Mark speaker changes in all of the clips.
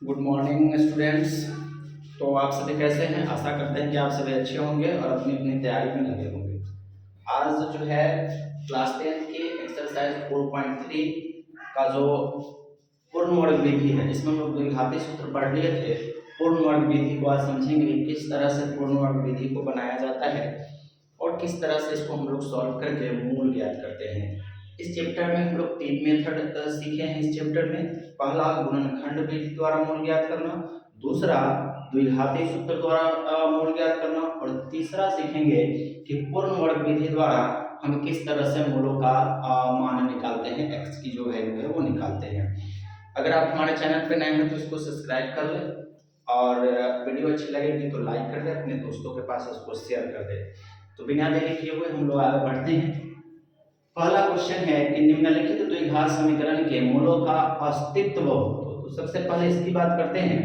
Speaker 1: Good morning students. तो आप सभी कैसे हैं? आशा करते हैं कि आप सभी अच्छे होंगे और अपनी अपनी तैयारी में लगे होंगे। आज जो है क्लास 10 की एक्सरसाइज 4.3 का जो पूर्ण वर्ग विधि है, इसमें हम लोग द्विघाती सूत्र पढ़ लिए थे। पूर्ण वर्ग विधि को आज समझेंगे कि किस तरह से पूर्ण वर्ग विधि को बनाया जाता है और किस तरह से इसको हम लोग सॉल्व करके मूल ज्ञात करते हैं। इस चैप्टर में हम लोग तीन मेथड सीखे हैं। इस चैप्टर में पहला गुणनखंड विधि द्वारा मूल ज्ञात करना, दूसरा द्विघाती सूत्र द्वारा मूल ज्ञात करना और तीसरा सीखेंगे कि पूर्ण वर्ग विधि द्वारा हम किस तरह से मूलों का मान निकालते हैं, एक्स की जो वैल्यू है वो निकालते हैं। अगर आप हमारे चैनल पे नए हैं तो इसको सब्सक्राइब कर लें और वीडियो अच्छी लगेगी तो लाइक कर दें, अपने दोस्तों के पास उसको शेयर कर दें। तो बिना देरी किए हुए हम लोग आगे बढ़ते हैं। पहला क्वेश्चन है कि निम्नलिखित द्विघात समीकरण के मूलों का अस्तित्व हो। तो सबसे पहले इसकी बात करते हैं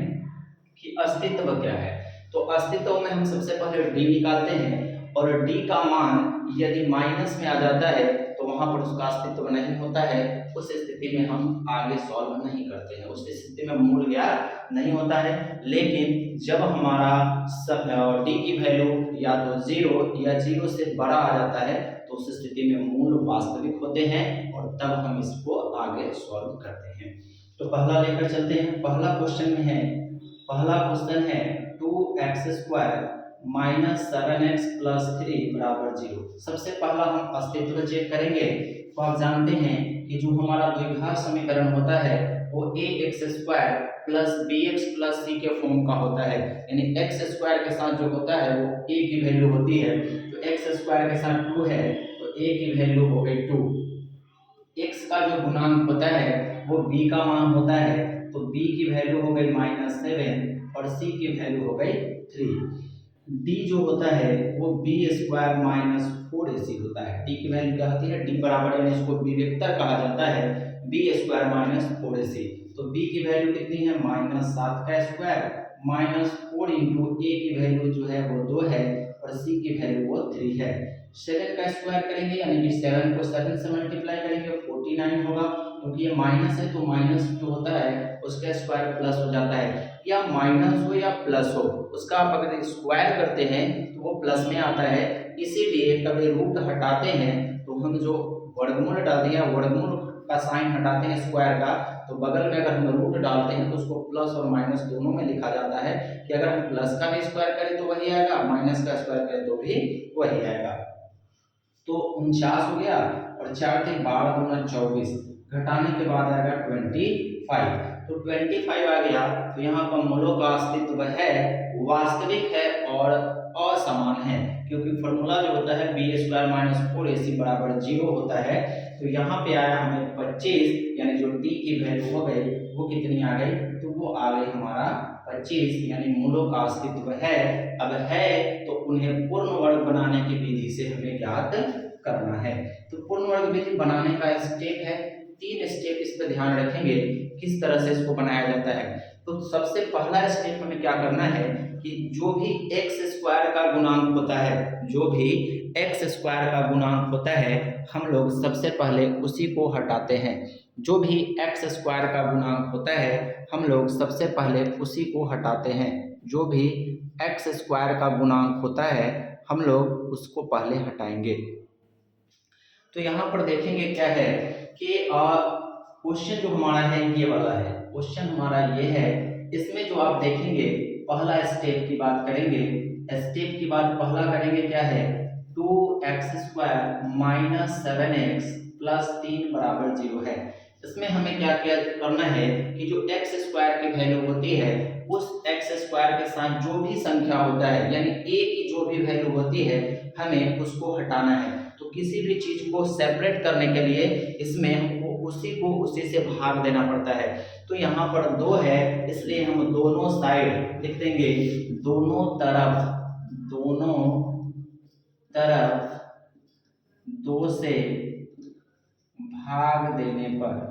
Speaker 1: कि अस्तित्व क्या है। तो अस्तित्व में हम सबसे पहले डी निकालते हैं और डी का मान यदि माइनस में आ जाता है तो वहां पर उसका अस्तित्व नहीं होता है। उस स्थिति में हम आगे सॉल्व नहीं करते हैं, उस स्थिति में मूल ज्ञात नहीं होता है। लेकिन जब हमारा डी की वैल्यू या तो जीरो या जीरो से बड़ा आ जाता है तो उस स्थिति में मूल वास्तविक होते हैं और तब हम इसको आगे सॉल्व करते हैं। तो पहला लेकर चलते हैं। पहला क्वेश्चन है 2x² माइनस 7x प्लस 3 बराबर 0। सबसे पहला हम अस्तित्व चेक करेंगे। तो आप जानते हैं कि जो हमारा द्विघात समीकरण होता है वो ax² plus bx plus c के फॉर्म का होता है, यानी x² के साथ जो होता है वो a की वैल्यू होती है। तो x² के साथ 2 है तो a की वैल्यू हो गई 2। x का जो गुणांक होता है वो b का मान होता है, तो b की वैल्यू हो गई -7 और c की वैल्यू हो गई 3। d जो होता है वो b² माइनस 4ac होता है। d की वैल्यू क्या होती है? d बराबर, यानी इसको b वेक्टर कहा जाता है, b² माइनस 4ac। तो b की वैल्यू कितनी है? -7 का स्क्वायर माइनस 4 इंटू a की वैल्यू जो है वो 2 है और c की वैल्यू वो 3 है। 7 का स्क्वायर करेंगे यानी कि 7 को 7 से मल्टीप्लाई करेंगे 49 होगा, क्योंकि ये माइनस है तो माइनस जो होता है उसका स्क्वायर प्लस हो जाता है। या माइनस हो या प्लस हो, उसका आप अगर स्क्वायर करते हैं तो वो प्लस में आता है। इसीलिए कभी रूट हटाते हैं तो हम जो वर्गमूल डाल दिया, वर्गमूल का साइन हटाते हैं स्क्वायर का, तो बगल में अगर हम रूट डालते हैं तो उसको प्लस और माइनस दोनों में लिखा जाता है कि अगर हम प्लस का भी स्क्वायर करें तो वही आएगा, माइनस का स्क्वायर करें तो भी वही आएगा। तो 49 हो गया और 4 थे 12 दूना 24, घटाने के बाद आएगा 25। तो 25 आ गया तो यहाँ पर मूलों का अस्तित्व है, वास्तविक है और असमान है, क्योंकि फॉर्मूला जो होता है b² माइनस 4ac बराबर 0 होता है। तो यहाँ पे आया हमें 25, यानी जो d की वैल्यू हो गई वो कितनी आ गई? तो वो आ गई हमारा 25, यानी मूलों का अस्तित्व है। अब है तो उन्हें पूर्ण वर्ग बनाने की विधि से हमें ज्ञात करना है। तो पूर्ण वर्ग विधि बनाने का स्टेप है, 3 स्टेप इस पर ध्यान रखेंगे किस तरह से इसको बनाया जाता है। तो सबसे पहला स्टेप हमें क्या करना है कि जो भी x² का गुणांक होता है, जो भी x² का गुणांक होता है, हम लोग सबसे पहले उसी को हटाते हैं। जो भी x² का गुणांक होता है हम लोग सबसे पहले उसी को हटाते हैं। जो भी x² का गुणांक होता है हम लोग उसको पहले हटाएंगे। तो यहाँ पर देखेंगे क्या है कि क्वेश्चन जो हमारा है ये वाला है, क्वेश्चन हमारा ये है। इसमें जो आप देखेंगे पहला स्टेप की बात करेंगे, स्टेप की बात पहला करेंगे क्या है? 2x² माइनस 7x प्लस 3 बराबर 0 है। इसमें हमें क्या क्या करना है कि जो x² की वैल्यू होती है उस x² के साथ जो भी संख्या होता है, यानी a की जो भी वैल्यू होती है हमें उसको हटाना है। तो किसी भी चीज को सेपरेट करने के लिए इसमें हमको उसी को उसी से भाग देना पड़ता है। तो यहाँ पर 2 है इसलिए हम दोनों साइड लिख देंगे, दोनों तरफ 2 से भाग देने पर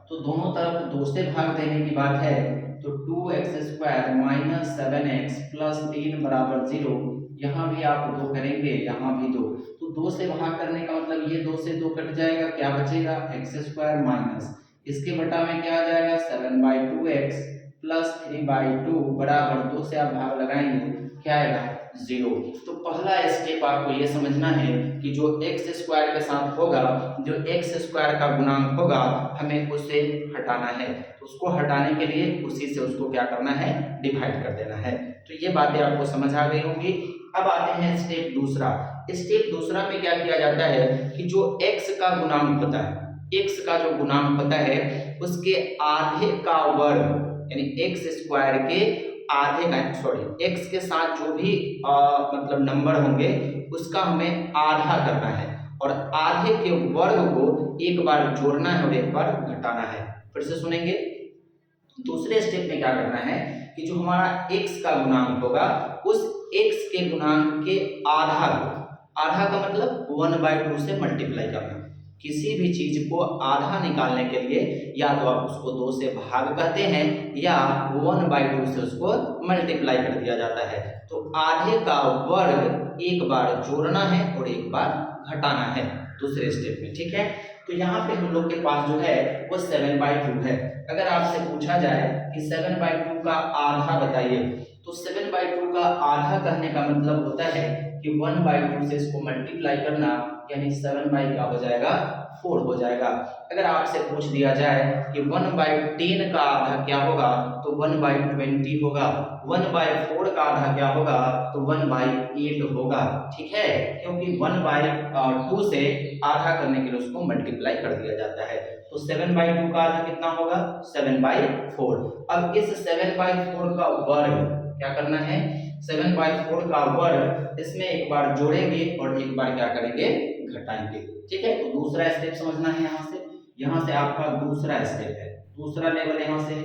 Speaker 1: तो दोनों तरफ 2 से भाग देने की बात है। तो 2x² माइनस 7x प्लस 3 बराबर 0, यहाँ भी आप 2 करेंगे, यहाँ भी 2। तो 2 से भाग करने का मतलब ये 2 से 2 कट जाएगा, क्या बचेगा? x² माइनस इसके बटा में क्या आ जाएगा 7/2x प्लस 3/2 बराबर 2 से आप भाग लगाएंगे क्या आएगा 0। तो पहला स्टेप आपको ये समझना है कि जो एक्स स्क्वायर के साथ होगा, जो एक्स स्क्वायर का गुणांक होगा, हमें उसे हटाना है। तो उसको हटाने के लिए उसी से उसको क्या करना है डिवाइड कर देना है। तो ये बातें आपको समझ आ गई होंगी। अब आते हैं स्टेप दूसरा। स्टेप दूसरा में क्या किया जाता है कि जो x का गुणांक होता है, x का जो गुणांक होता है उसके आधे का वर्ग यानी एक्स स्क्वायर के आधे का x के साथ जो भी मतलब नंबर होंगे उसका हमें आधा करना है और आधे के वर्ग को एक बार जोड़ना है और एक बार घटाना है। फिर से सुनेंगे। दूसरे स्टेप में क्या करना है कि जो हमारा x का गुणांक होगा उस x के गुणांक के आधा को, आधा का मतलब 1/2 से मल्टीप्लाई करना। किसी भी चीज को आधा निकालने के लिए या तो आप उसको 2 से भाग कहते हैं या 1/2 से उसको मल्टीप्लाई कर दिया जाता है। तो आधे का वर्ग एक बार जोड़ना है और एक बार घटाना है दूसरे स्टेप में, ठीक है। तो यहाँ पे हम लोग के पास जो है वो 7/2 है। अगर आपसे पूछा जाए कि 7/2 का आधा बताइए, तो 7/2 का आधा कहने का मतलब होता है कि 1/2 से इसको मल्टीप्लाई करना, यानी 7 क्या हो जाएगा 4 हो जाएगा। अगर आपसे पूछ दिया जाए कि 1/10 का आधा क्या होगा, तो 1/20 होगा। 1/4 का आधा क्या होगा, तो 1/8 होगा, ठीक है। क्योंकि 1/2 से आधा करने के लिए उसको मल्टीप्लाई कर दिया जाता है। तो 7/2 का आधा कितना होगा 7/4। अब इस 7/4 का वर्ग क्या करना है, 7/4 का वर्ग इसमें एक बार जोड़ेंगे और एक बार क्या करेंगे घटाएंगे, ठीक है। तो दूसरा स्टेप समझना है। यहाँ से आपका दूसरा स्टेप है, दूसरा लेवल यहाँ से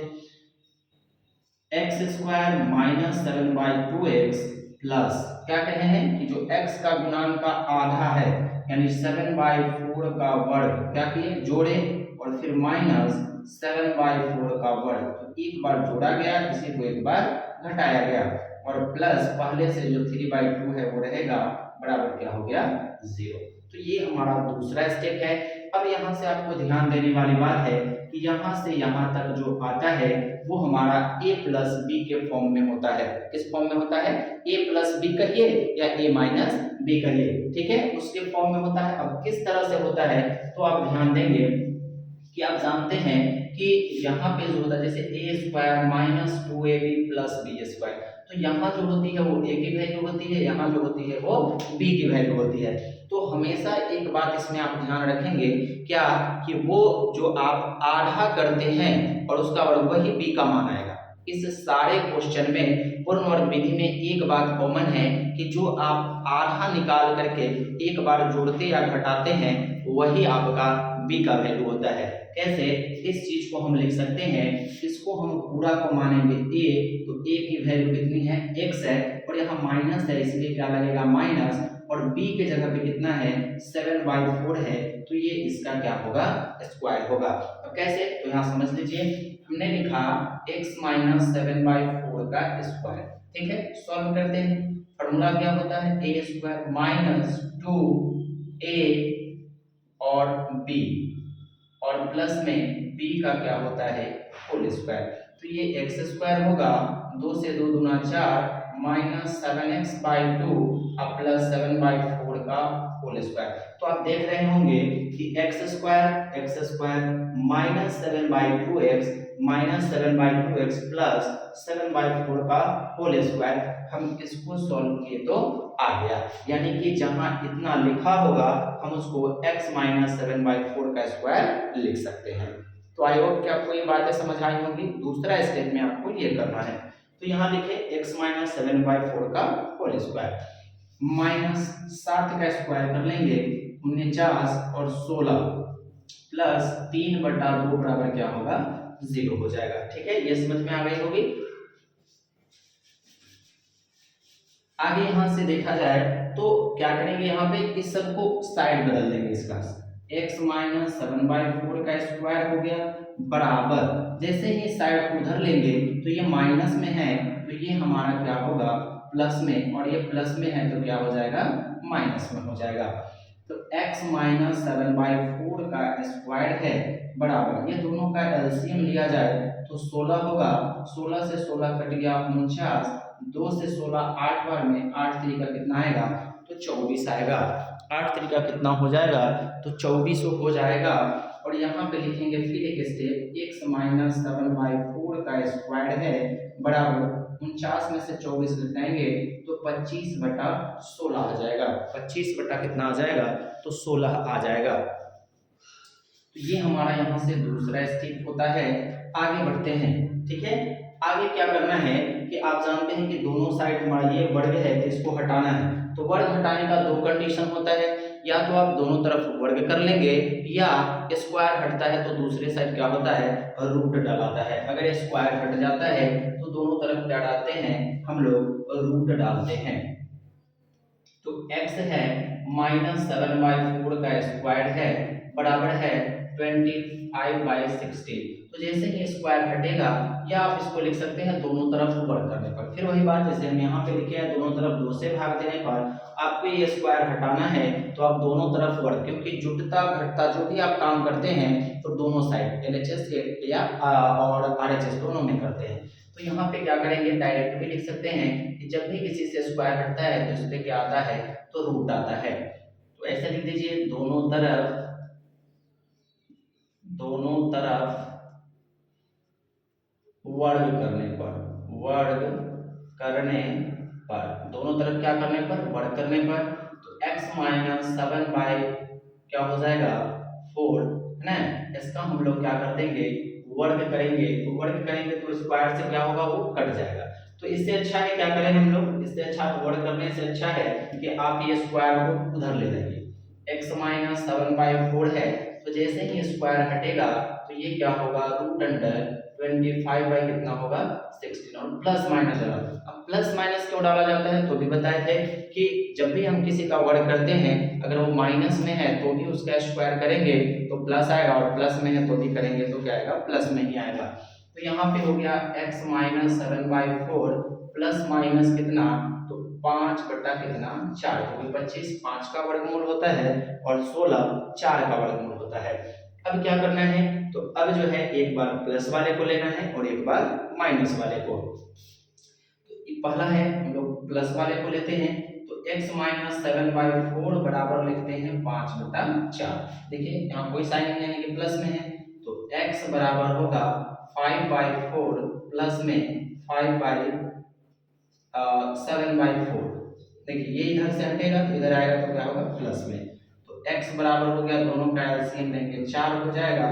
Speaker 1: x² माइनस 7/2x प्लस क्या कहे हैं कि जो x का गुणांक का आधा है यानी 7/4 का वर्ग क्या किए जोड़े और फिर माइनस 7/4 का वर्ग। तो एक बार जोड़ा गया, इसी को एक बार घटाया गया और प्लस पहले से जो 3/2 है वो रहेगा बराबर क्या हो गया 0। तो ये हमारा दूसरा स्टेप है। अब यहाँ से आपको ध्यान देने वाली बात है कि यहाँ से यहाँ तक जो आता है वो हमारा a प्लस बी के फॉर्म में होता है। किस फॉर्म में होता है, a प्लस बी कहिए या a माइनस बी कहिए, ठीक है, उसके फॉर्म में होता है। अब किस तरह से होता है तो आप ध्यान देंगे कि आप जानते हैं कि यहाँ पे जो होता है जैसे a² minus 2ab plus b², तो यहाँ जो होती है वो a की वैल्यू होती है, यहाँ जो होती है वो b की वैल्यू होती है। तो हमेशा एक बात इसमें आप ध्यान रखेंगे क्या कि वो जो आप आधा करते हैं और उसका वर्ग वही b का मान आएगा। इस सारे क्वेश्चन में पूर्ण वर्ग विधि में एक बात कॉमन है कि जो आप आधा निकाल करके एक बार जोड़ते या घटाते हैं वही आपका b का वैल्यू होता है। कैसे, इस चीज को हम लिख सकते हैं, इसको हम पूरा को मानेंगे a, तो a की वैल्यू कितनी है x है और यहाँ माइनस है इसलिए क्या लगेगा माइनस, और b के जगह पे कितना है 7/4 है, तो ये इसका क्या होगा स्क्वायर होगा। अब कैसे, तो यहाँ समझ लीजिए हमने लिखा x माइनस 7/4 का स्क्वायर, ठीक है। सॉल्व करते हैं, फॉर्मूला क्या होता है a² माइनस 2a और b और प्लस में b का क्या होता है होल स्क्वायर। तो ये x² होगा, 2 से 2 दूना 4 माइनस 7x/2 अब प्लस 7/4 का होल स्क्वायर। तो आप देख रहे होंगे कि x² minus 7/2x minus 7/2x plus 7/4 का होल स्क्वायर, हम इसको सॉल्व किए तो आ गया। यानी कि जहां इतना लिखा होगा हम उसको x माइनस 7/4 का स्क्वायर लिख सकते हैं। तो आई होप कि आपको ये बातें समझ आई होंगी। दूसरा स्टेप में आपको ये करना है, तो यहाँ लिखे x माइनस 7/4 का होल स्क्वायर माइनस 7 का स्क्वायर कर लेंगे 49 और 16 प्लस 3/2 बराबर क्या होगा 0 हो जाएगा, ठीक है। ये समझ में आ गई होगी। आगे यहां से देखा जाए तो क्या करेंगे, यहाँ पे इस सबको साइड बदल देंगे, इसका x माइनस 7/4 का स्क्वायर हो गया बराबर, जैसे ही साइड उधर लेंगे तो ये माइनस में है तो ये हमारा क्या होगा प्लस में, और ये प्लस में है तो क्या हो जाएगा माइनस में हो जाएगा। तो x माइनस 7/4 का स्क्वायर है बराबर, ये दोनों का एलसीएम लिया जाए तो 16 होगा, 16 से 16 कट गया 49, 2 से 16 8 बार में 8 तरीका कितना आएगा, तो 24 आएगा। 8 तरीका कितना हो जाएगा, तो 24 हो जाएगा। और यहाँ पे लिखेंगे फिर एक स्टेप, x माइनस 7/4 का स्क्वायर है बराबर 49 में से 24 घटाएंगे तो 25/16 आ जाएगा। 25 बटा कितना आ जाएगा, तो 16 आ जाएगा। तो ये हमारा यहाँ से दूसरा स्टेप होता है। आगे बढ़ते हैं, ठीक है। आगे क्या करना है कि आप जानते हैं कि दोनों साइड हमारा ये वर्ग है तो इसको हटाना है। तो वर्ग हटाने का दो कंडीशन होता है, या तो आप दोनों तरफ वर्ग कर लेंगे, या स्क्वायर हटता है तो दूसरे साइड क्या होता है, रूट डालाता है। अगर स्क्वायर हट जाता है तो दोनों तरफ क्या डालते हैं, हम लोग रूट डालते हैं। तो x है माइनस 7/4 का स्क्वायर है बराबर है 25/16। तो जैसे ही स्क्वायर हटेगा, या आप इसको लिख सकते हैं दोनों तरफ वर्ग करने पर। फिर वही बात जैसे हम यहाँ पे लिखे हैं, दोनों तरफ 2 से भाग देने पर आपको ये स्क्वायर हटाना है तो आप दोनों तरफ वर्ग, क्योंकि जुटता घटता जो भी आप काम करते हैं तो दोनों साइड LHS या और RHS दोनों में करते हैं। तो यहाँ पे क्या करेंगे, डायरेक्ट भी लिख सकते हैं कि जब भी किसी से स्क्वायर हटता है तो इस पे क्या आता है, तो रूट आता है। तो ऐसे लिख दीजिए, दोनों तरफ वर्ग करने पर, दोनों तरफ क्या करने पर, वर्ग करने पर। तो x माइनस 7 बाई क्या हो जाएगा 4 है ना, इसका हम लोग क्या कर देंगे, वर्ग करेंगे। तो वर्ग करेंगे तो स्क्वायर से क्या होगा, वो कट जाएगा। तो इससे अच्छा है क्या करें हम लोग, इससे अच्छा वर्ग करने से अच्छा है कि आप ये स्क्वायर को उधर ले जाइए। x माइनस 7/4 है, तो जैसे ही स्क्वायर हटेगा तो ये क्या होगा, रूट अंडर 25 बाई कितना होगा 16, और प्लस माइनस डाला। अब प्लस माइनस क्यों डाला जाता है तो भी बताए थे कि जब भी हम किसी का वर्ग करते हैं, अगर वो माइनस में है तो भी उसका स्क्वायर करेंगे तो प्लस आएगा, और प्लस में है तो भी करेंगे तो क्या आएगा, प्लस में ही आएगा। तो यहाँ पे हो गया x माइनस 7/4 प्लस माइनस कितना, तो 5 बटा कितना 4, क्योंकि 25 5 का वर्गमूल होता है और 16 4 का वर्गमूल होता है। अब क्या करना है, तो अब जो है एक बार प्लस वाले को लेना है और एक बार माइनस वाले को। तो पहला है हम लोग प्लस वाले को लेते हैं, तो x माइनस 7/4 बराबर लिखते हैं 5/4। देखिए यहाँ कोई साइन नहीं है कि प्लस में है, तो x बराबर होगा 5/4 प्लस में 7/4। देखिए ये इधर से हटेगा तो इधर आएगा तो क्या होगा, प्लस में। तो x बराबर हो गया, दोनों का एलसीएम लेंगे 4 हो जाएगा,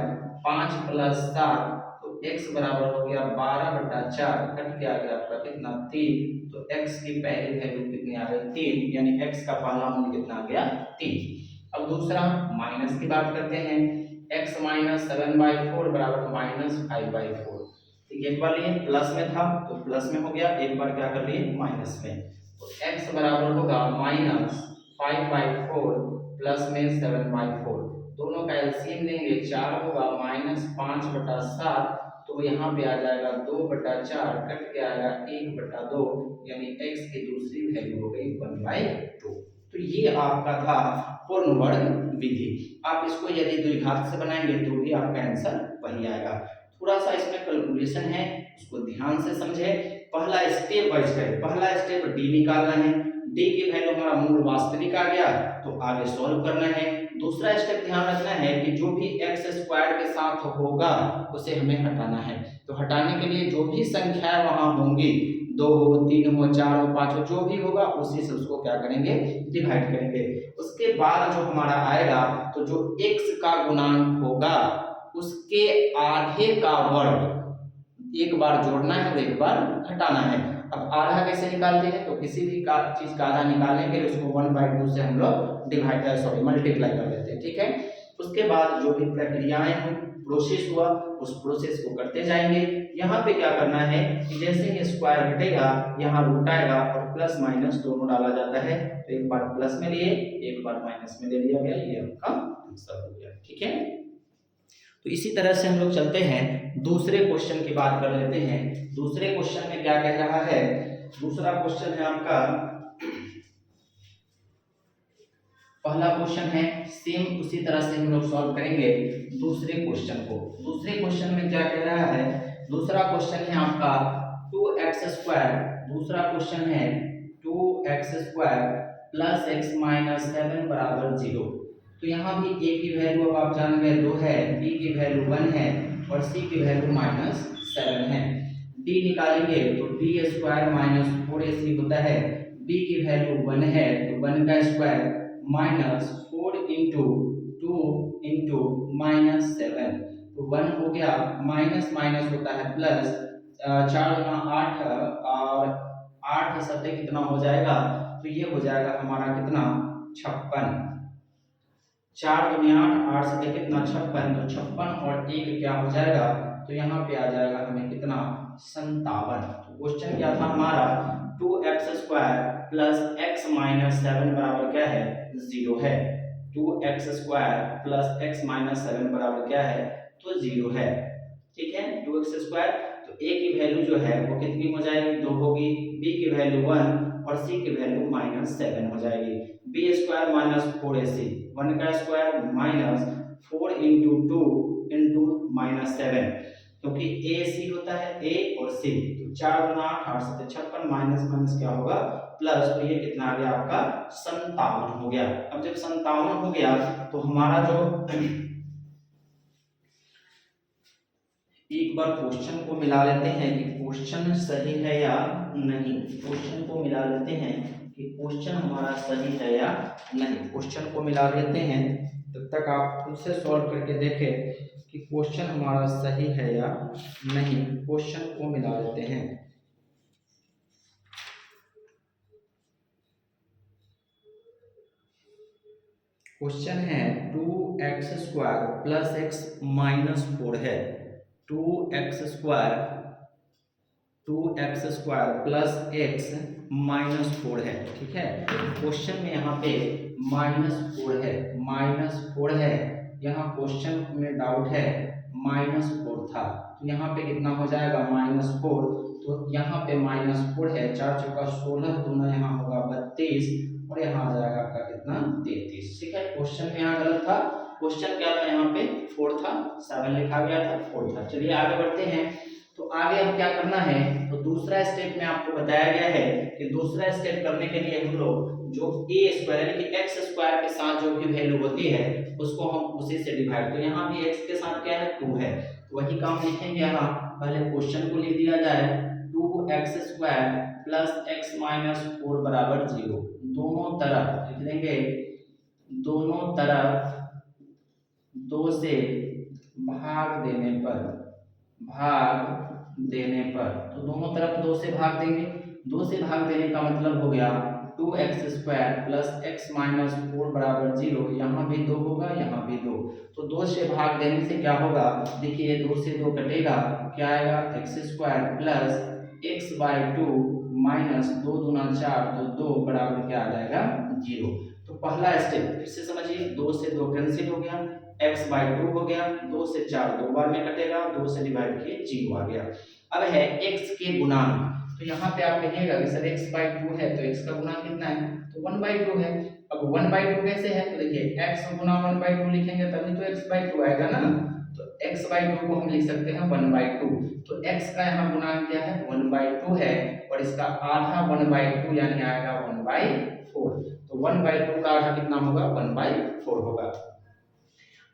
Speaker 1: 5 प्लस 7, तो x बराबर हो गया 12/4, कट के आ गया आपका कितना 3। तो x की पहली वैल्यू कितनी आ गई 3, यानी x का पहला मूल्य कितना आ गया 3। अब दूसरा माइनस की बात करते हैं, x माइनस 7/4 बराबर माइनस 5/4। एक बार लिए प्लस में था तो प्लस में हो गया, एक बार क्या कर लिए माइनस में। तो x बराबर होगा माइनस 5/4 प्लस में 7/4, दोनों का एलसीएम लेंगे 4 होगा, माइनस 5/7, तो यहाँ पे आ जाएगा 2/4, कट के आएगा 1/2, यानी x की दूसरी वैल्यू हो गई 1/2। तो ये आपका था पूर्ण वर्ग विधि। आप इसको यदि द्विघात से बनाएंगे तो भी आपका आंसर वही आएगा। थोड़ा सा इसमें कैलकुलेशन है, उसको ध्यान से समझे। पहला स्टेप वाइज करें, पहला स्टेप d निकालना है, d की वैल्यू हमारा मूल वास्तविक आ गया तो आगे सॉल्व करना है। दूसरा स्टेप ध्यान रखना है कि जो भी x स्क्वायर के साथ होगा उसे हमें हटाना है। तो हटाने के लिए जो भी संख्याएं वहां होंगी, 2 हो 3 हो 4 हो 5 हो, जो भी होगा उसी से उसको क्या करेंगे, डिवाइड करेंगे। उसके बाद जो हमारा आएगा, तो जो x का गुणांक होगा उसके आधे का वर्ग एक बार जोड़ना है और एक बार घटाना है। अब आधा कैसे निकालते हैं, तो किसी भी चीज का आधा निकालने के लिए उसको 1/2 से हम लोग डिवाइड मल्टीप्लाई कर देते हैं, ठीक है। उसके बाद जो भी प्रक्रियाएं हुई, प्रोसेस हुआ, उस प्रोसेस को करते जाएंगे। यहाँ पे क्या करना है कि जैसे ही स्क्वायर हटेगा यहाँ रूट आएगा और प्लस माइनस दोनों डाला जाता है, तो एक बार प्लस में लिए एक बार माइनस में ले लिया गया, ये आपका आंसर हो गया, ठीक है। तो इसी तरह से हम लोग चलते हैं, दूसरे क्वेश्चन की बात कर लेते हैं। दूसरे क्वेश्चन में क्या कह रहा है, दूसरा क्वेश्चन है आपका पहला क्वेश्चन है, सेम उसी तरह से हम लोग सॉल्व करेंगे दूसरे क्वेश्चन को। दूसरे क्वेश्चन में क्या कह रहा है, दूसरा क्वेश्चन है आपका 2x², दूसरा क्वेश्चन है 2x² प्लस x माइनस 7 बराबर 0। तो यहाँ भी a की वैल्यू अब आप जान गए 2 है, b की वैल्यू 1 है और c की वैल्यू -7 है। d निकालेंगे तो d² माइनस 4ac होता है, b की वैल्यू 1 है तो 1 का स्क्वायर माइनस 4 इंटू 2 इंटू -7, तो 1 हो गया, माइनस माइनस होता है प्लस, 4 गुना 8 और 8 सत्ते कितना हो जाएगा, तो ये हो जाएगा हमारा कितना 56। 4 दूनी 8, 8 सत्ते कितना 56, तो 56 और 1 क्या हो जाएगा, तो यहाँ पे आ जाएगा हमें कितना 57। तो क्वेश्चन क्या था हमारा, 2x² प्लस x माइनस 7 बराबर क्या है 0 है। 2x² प्लस x माइनस 7 बराबर क्या है, तो 0 है। ठीक है, 2x², तो a की वैल्यू जो है वो कितनी हो जाएगी, 2 होगी, b की वैल्यू 1 और c की वैल्यू -7 हो जाएगी। b² माइनस 4ac, 1 का स्क्वायर माइनस 4 इंटू 2 इंटू -7, क्योंकि a c होता है a और c, तो 4 गुना 8 7 56, माइनस माइनस क्या होगा प्लस, तो ये कितना आ गया आपका 57 हो गया। अब जब 57 हो गया तो हमारा जो एक बार क्वेश्चन को मिला लेते हैं कि क्वेश्चन सही है या नहीं। क्वेश्चन को मिला लेते हैं कि क्वेश्चन हमारा सही है या नहीं। क्वेश्चन को मिला लेते हैं, तब तक आप खुद से सॉल्व करके देखें कि क्वेश्चन हमारा सही है या नहीं। क्वेश्चन को मिला लेते हैं। क्वेश्चन है 2x² प्लस x माइनस 4 है। 2x² प्लस x माइनस 4 है। ठीक है, क्वेश्चन में यहाँ पे -4 है, -4 है। यहाँ क्वेश्चन में डाउट है, -4 था, तो यहाँ पे कितना हो जाएगा -4, तो यहाँ पे -4 है, 4 चौका 16, दूना यहाँ होगा 32 और यहाँ आ जाएगा आपका कितना 33। ठीक है, क्वेश्चन में यहाँ गलत था, क्वेश्चन क्या था, यहाँ पे 4 था, 7 लिखा गया था, 4 था। चलिए आगे बढ़ते हैं। तो आगे अब क्या करना है, तो दूसरा स्टेप में आपको बताया गया है कि दूसरा स्टेप करने के लिए हम लोग जो a² यानी कि x² के साथ जो भी वैल्यू होती है उसको हम उसी से डिवाइड, तो यहाँ भी x के साथ क्या है 2 है, तो वही काम लिखेंगे। यहाँ पहले क्वेश्चन को लिख दिया जाए, 2x² प्लस x माइनस 4 बराबर 0। दोनों तरफ लिख देंगे, दोनों तरफ 2 से भाग देने पर, तो दोनों तरफ 2 से भाग देंगे। 2 से भाग देने का मतलब हो गया 2x² प्लस x माइनस 4 बराबर 0। यहाँ भी 2 होगा, यहाँ भी 2, तो 2 से भाग देने से क्या होगा, देखिए 2 से 2 कटेगा, क्या आएगा x² प्लस x/2 माइनस 2 दूना 4, तो 2 बराबर क्या आ जाएगा 0। तो पहला स्टेप फिर से समझिए, 2 से 2 कैंसिल हो गया, x/2 हो गया, 2 से 4 दो बार में कटेगा, 2 से डिवाइड किए 0 आ गया। अब है x के गुणांक, तो यहाँ पे आप कहिएगा कि सर x/2 है तो x का गुणांक कितना है, तो 1/2 है। अब 1/2 कैसे है, तो देखिए x गुना 1/2 लिखेंगे तभी तो x/2 आएगा ना, तो x/2 को हम लिख सकते हैं 1/2। तो x का यहाँ गुणांक क्या है 1/2 है और इसका आधा 1/2 यानी आएगा 1/4, तो 1/2 का आधा कितना होगा 1/4 होगा।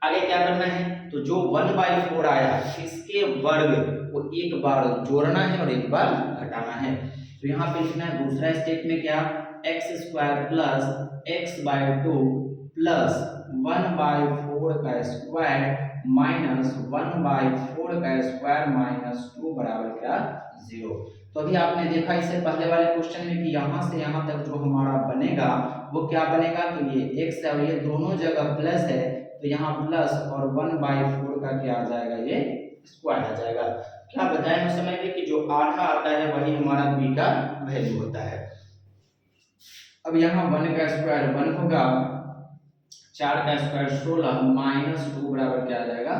Speaker 1: आगे क्या करना है, तो जो 1/4 आया इसके वर्ग को एक बार जोड़ना है और एक बार घटाना है। तो यहाँ पे लिखना है दूसरा स्टेप में क्या, x² प्लस x/2 प्लस 1/4 का स्क्वायर माइनस 1/4 का स्क्वायर माइनस 2 बराबर क्या 0। तो अभी आपने देखा इससे पहले वाले क्वेश्चन में कि यहाँ से यहाँ तक जो हमारा बनेगा वो क्या बनेगा, तो ये x है और ये दोनों जगह प्लस है, तो यहाँ प्लस और 1/4 का क्या आ जाएगा, ये स्क्वायर आ जाएगा। क्या बताया उस समय में कि जो आधा आता है वही हमारा b का वैल्यू होता है। अब यहाँ 1 का स्क्वायर 1 होगा, 4 का स्क्वायर 16 माइनस 2 बराबर क्या आ जाएगा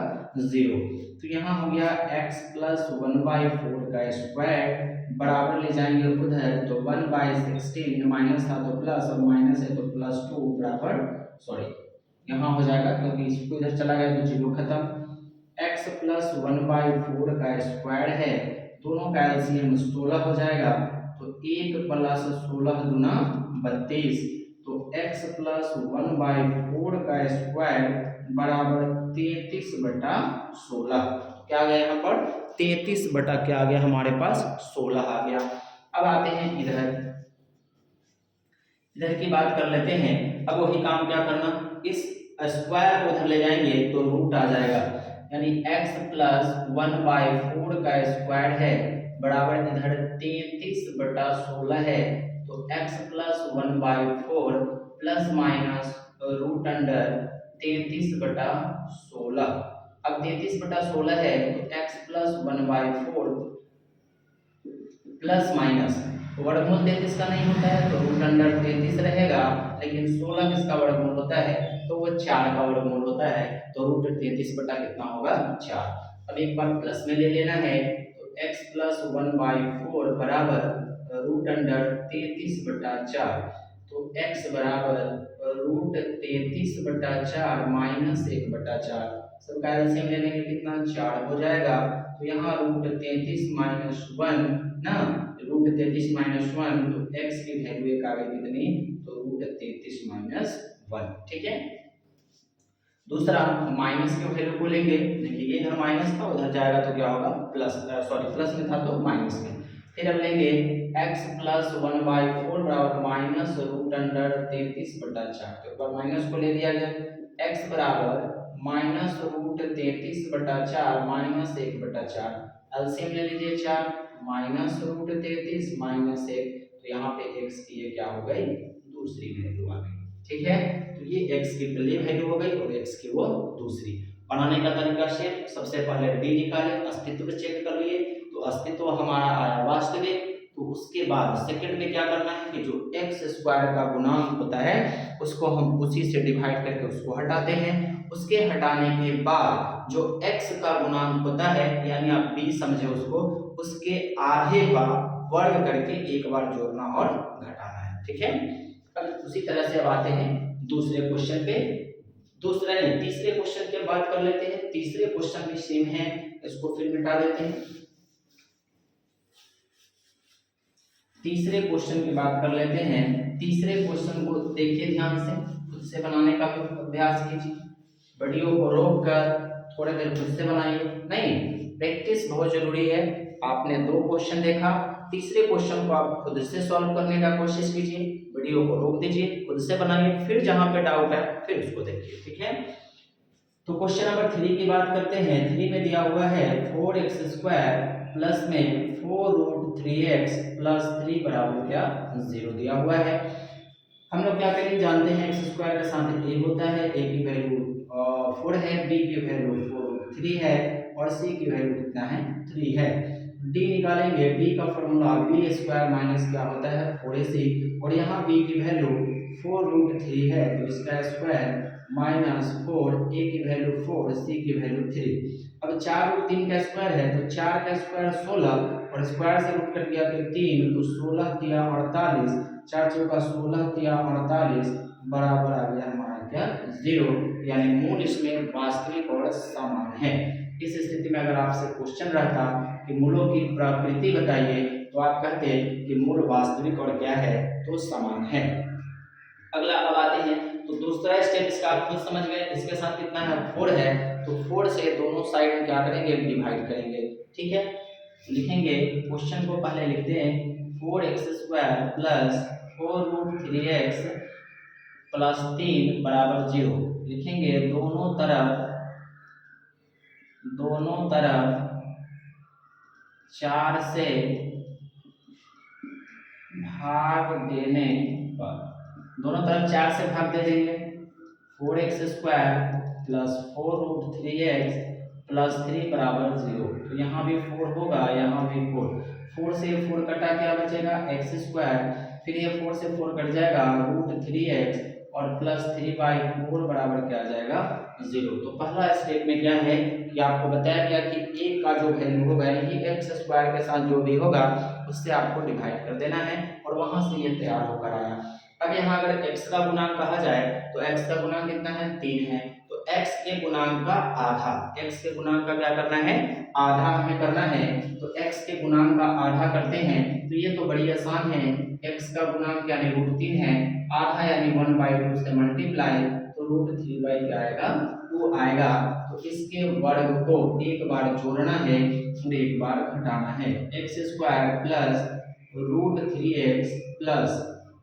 Speaker 1: 0। तो यहाँ हो गया x प्लस 1/4 का स्क्वायर बराबर ले जाएंगे उधर, तो 1/16 माइनस था तो प्लस और माइनस है तो +2 बराबर सॉरी यहाँ हो जाएगा क्योंकि इसको इधर चला गया तो जीरो खत्म। x प्लस 1/4 का स्क्वायर है, दोनों का एलसीएम 16 हो जाएगा, तो 1 प्लस 16 दूना 32, तो x प्लस 1/4 का स्क्वायर बराबर 33/16। क्या आ गया यहाँ पर 33 बटा क्या आ गया हमारे पास 16 आ गया। अब आते हैं इधर, इधर की बात कर लेते हैं। अब वही काम क्या करना, इस स्क्वायर को उधर ले जाएंगे तो रूट आ जाएगा, यानी x प्लस 1/4 का स्क्वायर है बराबर इधर 33/16 है, तो x plus 1/4 plus minus root under 33/16। अब 33/16 है तो x प्लस 1/4 प्लस माइनस वर्गमूल 33 का नहीं होता है तो रूट अंडर 33 रहेगा, लेकिन 16 किसका वर्गमूल होता है तो वो 4 का वर्गमूल होता है, तो रूट 33 बटा कितना होगा 4। अब एक बार प्लस में ले लेना है तो x प्लस 1/4 बराबर रूट अंडर 33/4, तो x बराबर रूट 33/4 माइनस 1/4, सबका एलसीएम ले लेंगे कितना 4 हो जाएगा, तो यहाँ रूट 33 माइनस 1 ना, रूट 33 माइनस 1, तो x की वैल्यू एक आ गई कितनी, तो रूट 33 माइनस 1। ठीक है, दूसरा माइनस की वैल्यू को लेंगे, देखिए ये इधर माइनस था उधर जाएगा तो क्या होगा प्लस, सॉरी प्लस में था तो माइनस में। फिर हम लेंगे x प्लस 1/4 बराबर माइनस रूट अंडर 33/4, तो एक बार माइनस को ले दिया गया, x बराबर माइनस रूट 33/4 माइनस 1/4, एलसीएम ले लीजिए 4, माइनस रूट 33 माइनस 1, तो यहाँ पे x की ये क्या हो गई दूसरी वैल्यू आ गई। ठीक है, तो ये x की पहली वैल्यू हो गई और x की वो दूसरी। बनाने का तरीका से सबसे पहले d निकाले, अस्तित्व चेक कर लिए, तो अस्तित्व हमारा आया वास्तविक, तो उसके बाद सेकंड में क्या करना है कि जो x स्क्वायर का गुणांक होता है उसको हम उसी से डिवाइड करके उसको हटाते हैं, उसके हटाने के बाद जो x का गुणांक होता है यानी आप b समझे उसको, उसके आधे का वर्ग करके एक बार जोड़ना और घटाना है। ठीक है, अब उसी तरह से अब आते हैं दूसरे क्वेश्चन पे, दूसरा नहीं तीसरे क्वेश्चन की बात कर लेते हैं। तीसरे क्वेश्चन भी सेम है, इसको फिर मिटा देते हैं। तीसरे क्वेश्चन की बात कर लेते हैं। तीसरे क्वेश्चन को देखिए ध्यान से, खुद से बनाने का अभ्यास कीजिए, वीडियो को रोक कर थोड़ी देर खुद से बनाइए, नहीं प्रैक्टिस बहुत जरूरी है। आपने दो क्वेश्चन देखा, तीसरे क्वेश्चन को आप खुद से सॉल्व करने का कोशिश कीजिए, वीडियो को रोक दीजिए, खुद से बनाइए, फिर जहां पे डाउट है फिर उसको देखिए। ठीक है, तो क्वेश्चन नंबर 3 की बात करते हैं। 3 में दिया हुआ है 4x² प्लस में 4 रूट 3x प्लस 3 बराबर क्या 0 दिया हुआ है। हम लोग क्या करेंगे जानते हैं, x स्क्वायर के साथ a होता है, a की वैल्यू 4 है, b की वैल्यू 4√3 है और c की वैल्यू कितना है 3 है। d निकालेंगे, b का फॉर्मूला b² माइनस क्या होता है 4ac, और यहाँ b की वैल्यू 4√3 है तो इसका स्क्वायर माइनस 4, a की वैल्यू 4, c की वैल्यू 3। अब 4 रूट 3 का स्क्वायर है तो 4 का स्क्वायर 16 और स्क्वायर से रूट कट गया तो 3, तो 16 तिया 48, 4 चौका 16 तिया 48 बराबर आ गया हमारा क्या 0, यानी मूल इसमें वास्तविक और समान है। इस स्थिति में अगर आपसे क्वेश्चन रहता कि मूलों की प्रकृति बताइए तो आप कहते कि मूल वास्तविक और क्या है तो समान है। अगला अब आते हैं, तो दूसरा स्टेप इसका आप खुद समझ गए, इसके साथ कितना है 4 है, तो 4 से दोनों साइड में क्या करेंगे डिवाइड करेंगे। ठीक है, लिखेंगे क्वेश्चन को पहले लिखते हैं 4x² प्लस 4√3x प्लस 3 बराबर 0, लिखेंगे दोनों तरफ 4 से भाग देने पर, दोनों तरफ 4 से भाग दे देंगे, 4x² प्लस 4√3x प्लस 3 बराबर 0, तो यहाँ भी 4 होगा, यहाँ भी 4 से 4 कटा क्या बचेगा x², फिर ये 4 से 4 कट जाएगा √3x और प्लस 3/4 बराबर क्या आ जाएगा 0। तो पहला स्टेप में क्या है कि आपको बताया गया कि a का जो वैल्यू होगा यानी x² के साथ जो भी होगा उससे आपको डिवाइड कर देना है और वहां से ये तैयार होकर आया। अब यहाँ अगर x का गुणांक कहा जाए तो x का गुणांक कितना है 3 है, तो x के गुणांक का आधा, x के गुणांक का क्या करना है आधा हमें करना है, तो x के गुणांक का आधा करते हैं तो ये तो बड़ी आसान है, x का गुणांक यानी √3 है, आधा यानी 1/2 से मल्टीप्लाई तो √3 बाई क्या आएगा 2 आएगा, तो इसके वर्ग को एक बार जोड़ना है और एक बार घटाना है, x² प्लस √3x प्लस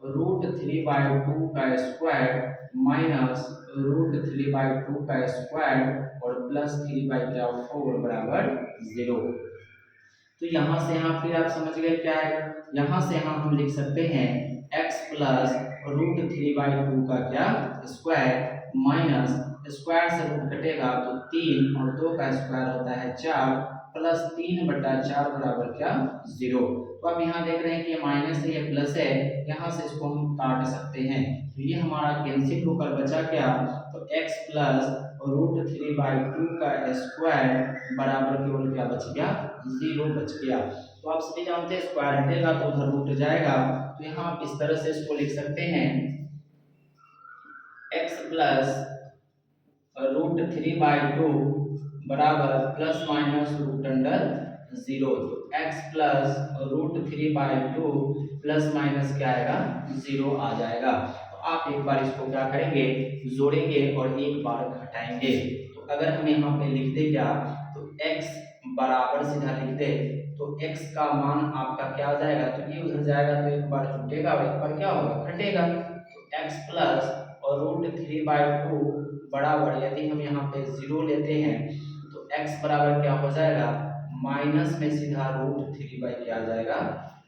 Speaker 1: √3/2 का स्क्वायर माइनस √3/2 का स्क्वायर और प्लस 3/4 बराबर 0। तो यहाँ से यहाँ फिर आप समझ गए क्या है, यहाँ से यहाँ हम लिख सकते हैं x प्लस √3/2 का क्या स्क्वायर माइनस स्क्वायर से रूट कटेगा तो 3 और 2 का स्क्वायर होता है 4 प्लस 3/4 बराबर क्या 0। तो अब यहाँ देख रहे हैं कि ये माइनस है ये प्लस है, यहाँ से इसको हम काट सकते हैं, तो ये हमारा कैंसिल होकर बचा क्या, तो x प्लस √3/2 का स्क्वायर बराबर केवल क्या बच गया 0 बच गया। तो आप सभी जानते हैं स्क्वायर हटेगा तो उधर रूट जाएगा, तो यहाँ आप इस तरह से इसको लिख सकते हैं x प्लस √3/2 बराबर प्लस माइनस √0, तो x प्लस √3/2 प्लस माइनस क्या आएगा 0 आ जाएगा। तो आप एक बार इसको क्या करेंगे जोड़ेंगे और एक बार घटाएंगे, तो अगर हम यहाँ पे लिख दे क्या, तो x बराबर सीधा लिख दे तो x का मान आपका क्या आ जाएगा, तो ये उधर जाएगा तो एक बार जुटेगा और एक बार क्या होगा घटेगा, तो x प्लस और √3/2 बराबर यदि हम यहाँ पे 0 लेते हैं तो x बराबर क्या हो जाएगा माइनस में सीधा √3 बाई क्या आ जाएगा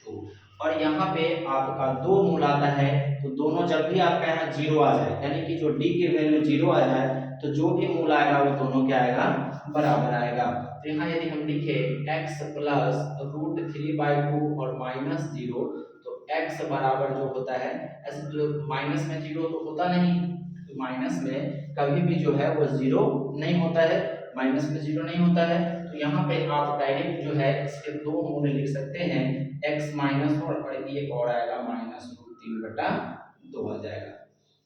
Speaker 1: 2, और यहाँ पे आपका 2 मूल आता है तो दोनों जब भी आपका यहाँ 0 आ जाए यानी कि जो d की वैल्यू 0 आ जाए तो जो भी मूल आएगा वो दोनों क्या आएगा बराबर आएगा। तो यहाँ यदि हम लिखे x प्लस √3/2 और माइनस 0 तो x बराबर जो होता है ऐसे जो माइनस में 0 तो होता नहीं, तो माइनस में कभी भी जो है वो 0 नहीं होता है, माइनस में 0 नहीं होता है, तो यहाँ पे आप डायरेक्ट जो है इसके दो मूल्य लिख सकते हैं x माइनस और एक और आएगा माइनस √3/2 आ जाएगा।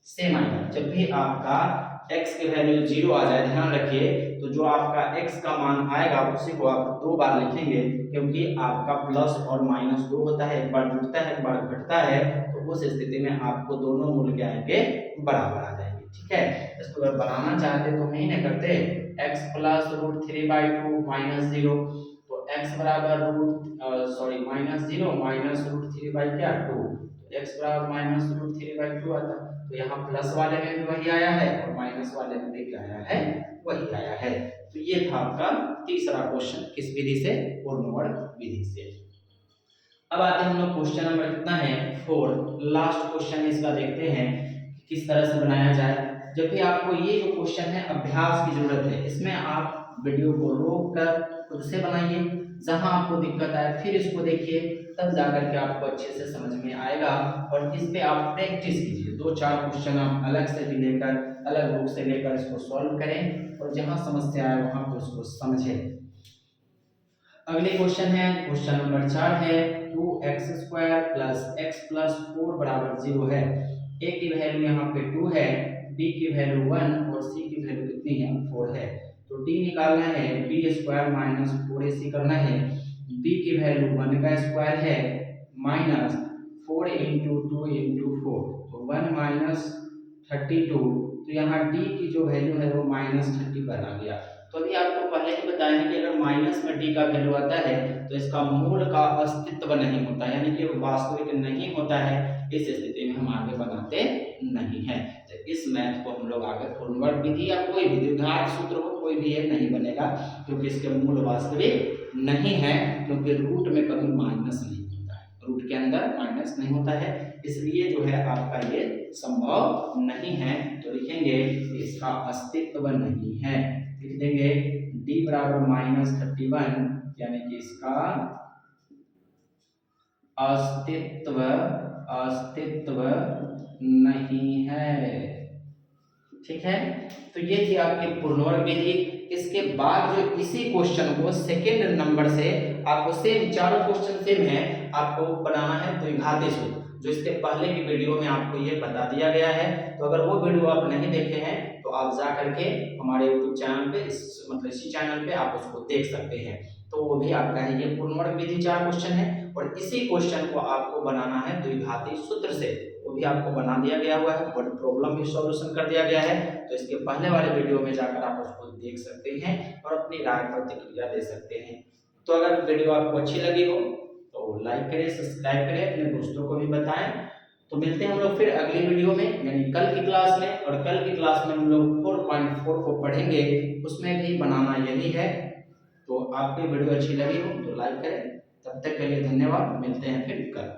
Speaker 1: सेम आएगा जब भी आपका x की वैल्यू 0 आ जाए, ध्यान रखिए तो जो आपका x का मान आएगा उसी को आप 2 बार लिखेंगे, क्योंकि आपका प्लस और माइनस 2 होता है, एक बार जुड़ता है एक बार घटता है, तो उस स्थिति में आपको दोनों मूल्य क्या आएंगे बराबर आ जाएंगे। ठीक है, इसको अगर बनाना चाहते तो नहीं ना करते x प्लस √3/2 माइनस 0, तो x बराबर माइनस 0 माइनस √3 बाई क्या 2, तो x बराबर माइनस √3/2 आता है, तो यहाँ प्लस वाले में भी वही आया है और माइनस वाले में भी क्या आया है वही आया है। तो ये था आपका तीसरा क्वेश्चन किस विधि से, पूर्ण वर्ग विधि से। अब आते हैं हम लोग क्वेश्चन नंबर कितना है 4, लास्ट क्वेश्चन इसका देखते हैं किस तरह से बनाया जाए। जब भी आपको ये जो क्वेश्चन है अभ्यास की जरूरत है, इसमें आप वीडियो को रोक कर खुद से बनाइए, जहां आपको दिक्कत आए फिर इसको देखिए, तब जाकर के आपको अच्छे से समझ में आएगा, और इस पे आप प्रैक्टिस कीजिए, 2-4 क्वेश्चन आप अलग से भी लेकर अलग बुक से लेकर इसको सॉल्व करें और जहां समस्या आए वहां पर उसको समझें। अगले क्वेश्चन है क्वेश्चन नंबर 4 है 2x² प्लस x प्लस 4 बराबर 0 है। a की वैल्यू यहाँ पे 2 है, b की वैल्यू 1 और c की वैल्यू कितनी है 4 है। तो d निकालना है b² माइनस 4ac करना है, b की वैल्यू 1 का स्क्वायर है माइनस 4 इंटू 2 इंटू 4, तो 1 माइनस 32, तो यहाँ d की जो वैल्यू है वो माइनस 31 आ गया। तो अभी आपको पहले ही बताया कि अगर माइनस में d का वैल्यू आता है तो इसका मूल का अस्तित्व नहीं होता, यानी कि वास्तविक नहीं होता है, इस स्थिति में हम आगे बनाते नहीं है। तो इस मैथ को हम लोग आगे पूर्ण वर्ग विधि या कोई भी द्विघात सूत्र हो कोई भी ये नहीं बनेगा, क्योंकि इसके मूल वास्तविक नहीं है, क्योंकि रूट में कभी माइनस नहीं होता है, रूट के अंदर माइनस नहीं होता है, इसलिए जो है आपका ये संभव नहीं है। तो लिखेंगे इसका अस्तित्व नहीं है, लिख देंगे d बराबर माइनस 31, यानी कि इसका अस्तित्व नहीं है। ठीक है, तो ये थी आपकी पूर्ण वर्ग विधि। इसके बाद जो इसी क्वेश्चन को सेकेंड नंबर से आपको सेम चारों क्वेश्चन सेम है, आपको बनाना है द्विघाती सूत्र। जो इसके पहले की वीडियो में आपको ये बता दिया गया है। तो अगर वो वीडियो आप नहीं देखे हैं तो आप जा करके हमारे यूट्यूब चैनल पे इसी चैनल पे आप उसको देख सकते हैं। तो वो भी आपका है, ये पूर्णवर्ग विधि 4 क्वेश्चन है और इसी क्वेश्चन को आपको बनाना है द्विघाती सूत्र से, वो भी आपको बना दिया गया हुआ है, वर्ड प्रॉब्लम भी सॉल्यूशन कर दिया गया है। तो इसके पहले वाले वीडियो में जाकर आप उसको देख सकते हैं और अपनी राय प्रतिक्रिया दे सकते हैं। तो अगर वीडियो आपको अच्छी लगी हो तो लाइक करें, सब्सक्राइब करें, अपने दोस्तों को भी बताएं। तो मिलते हैं हम लोग फिर अगली वीडियो में, यानी कल की क्लास में। और कल की क्लास में हम लोग 4.4 को पढ़ेंगे, उसमें भी बनाना यही है। तो आपको वीडियो अच्छी लगी हो तो लाइक करें। तब तक के लिए धन्यवाद, मिलते हैं फिर कल।